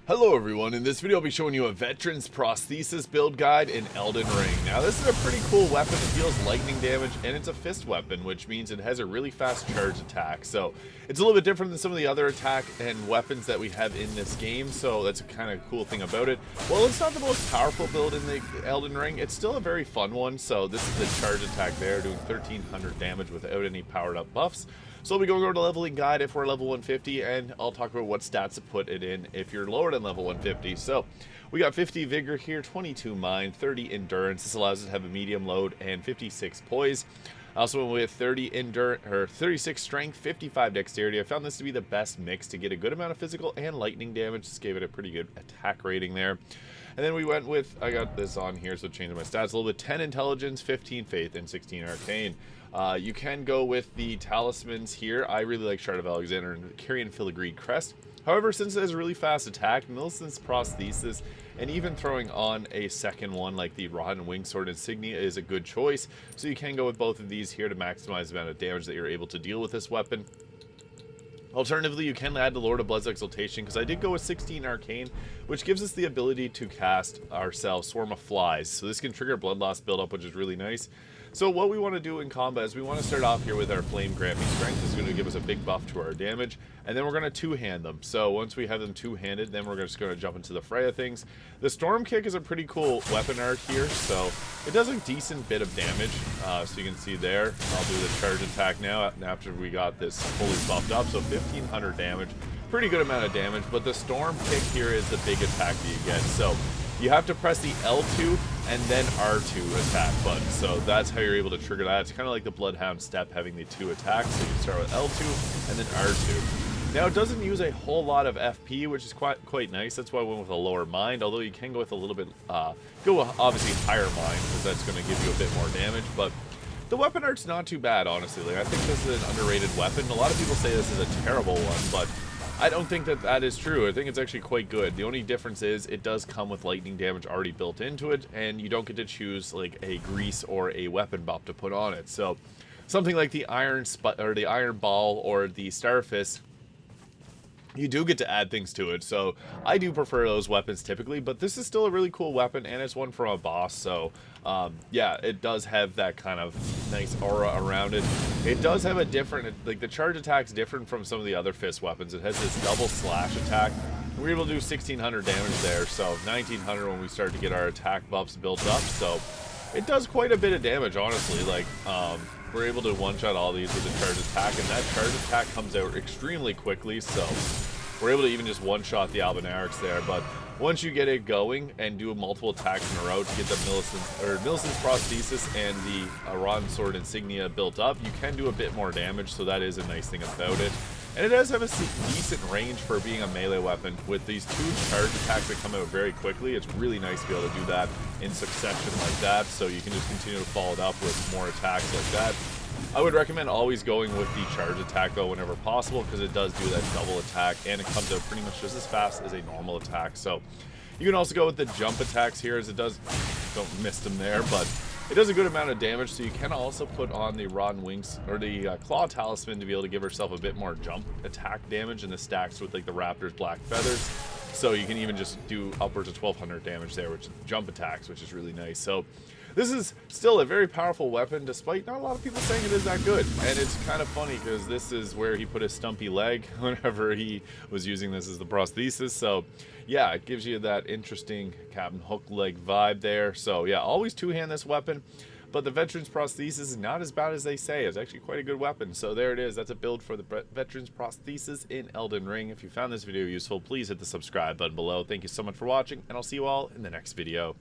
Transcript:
Hello everyone, in this video I'll be showing you a Veteran's Prosthesis build guide in Elden Ring. Now this is a pretty cool weapon. It deals lightning damage and it's a fist weapon, which means it has a really fast charge attack. So it's a little bit different than some of the other attack and weapons that we have in this game, so that's a kind of cool thing about it. Well, it's not the most powerful build in the Elden Ring, it's still a very fun one. So this is the charge attack there, doing 1300 damage without any powered up buffs. So we go over to leveling guide if we're level 150, and I'll talk about what stats to put it in if you're lower than level 150. So we got 50 vigor here, 22 mind, 30 endurance. This allows us to have a medium load and 56 poise. I also went with 30 endurance or 36 strength, 55 dexterity. I found this to be the best mix to get a good amount of physical and lightning damage. This gave it a pretty good attack rating there. And then we went with, I got this on here, so changing my stats a little bit, 10 intelligence, 15 faith, and 16 arcane. You can go with the talismans here. I really like Shard of Alexander and Carrion Filigreed Crest. However, since it has a really fast attack, Millicent's Prosthesis, and even throwing on a second one like the Rotten Wing Sword Insignia is a good choice. So you can go with both of these here to maximize the amount of damage that you're able to deal with this weapon. Alternatively, you can add the Lord of Blood's Exaltation, because I did go with 16 Arcane, which gives us the ability to cast ourselves Swarm of Flies. So this can trigger Blood Loss buildup, which is really nice. So what we want to do in combat is we want to start off here with our Flame Gramping Strength. This is going to give us a big buff to our damage, and then we're going to two-hand them. So once we have them two-handed, then we're just going to jump into the fray of things. The Storm Kick is a pretty cool weapon art here, so it does a decent bit of damage. So you can see there, I'll do the charge attack now after we got this fully buffed up. So 1500 damage, pretty good amount of damage, but the Storm Kick here is the big attack that you get. So you have to press the L2 and then R2 attack button. So that's how you're able to trigger that. It's kind of like the Bloodhound step, having the two attacks. So you start with L2 and then R2. Now it doesn't use a whole lot of FP, which is quite nice. That's why I went with a lower mind, although you can go with a little bit, go with obviously higher mind, because that's going to give you a bit more damage. But the weapon art's not too bad, honestly. Like, I think this is an underrated weapon. A lot of people say this is a terrible one, but I don't think that that is true. I think it's actually quite good. The only difference is it does come with lightning damage already built into it, and you don't get to choose like a grease or a weapon buff to put on it. So something like the Iron Ball or the Starfist, you do get to add things to it. So I do prefer those weapons typically, but this is still a really cool weapon, and it's one from a boss. So yeah, it does have that kind of nice aura around it. It does have a different, like the charge attack's different from some of the other fist weapons. It has this double slash attack. We were able to do 1600 damage there, so 1900 when we start to get our attack buffs built up. So it does quite a bit of damage, honestly. Like we're able to one-shot all these with a charge attack, and that charge attack comes out extremely quickly, so we're able to even just one-shot the Albinaurics there. But once you get it going and do multiple attacks in a row to get the Millicent's Prosthesis and the Rotten Sword Insignia built up, you can do a bit more damage, so that is a nice thing about it. And it does have a decent range for being a melee weapon. With these two charge attacks that come out very quickly, it's really nice to be able to do that in succession like that, so you can just continue to follow it up with more attacks like that. I would recommend always going with the charge attack though whenever possible, because it does do that double attack, and it comes out pretty much just as fast as a normal attack. So you can also go with the jump attacks here, as it does, don't miss them there, but it does a good amount of damage. So you can also put on the Rotten Wings or the Claw Talisman to be able to give herself a bit more jump attack damage, and the stacks with like the Raptor's Black Feathers. So you can even just do upwards of 1200 damage there, which is jump attacks, which is really nice. So this is still a very powerful weapon, despite not a lot of people saying it is that good. And it's kind of funny, because this is where he put his stumpy leg whenever he was using this as the prosthesis. So yeah, it gives you that interesting Captain Hook leg vibe there. So yeah, always two-hand this weapon. But the Veteran's Prosthesis is not as bad as they say. It's actually quite a good weapon. So there it is. That's a build for the Veteran's Prosthesis in Elden Ring. If you found this video useful, please hit the subscribe button below. Thank you so much for watching, and I'll see you all in the next video.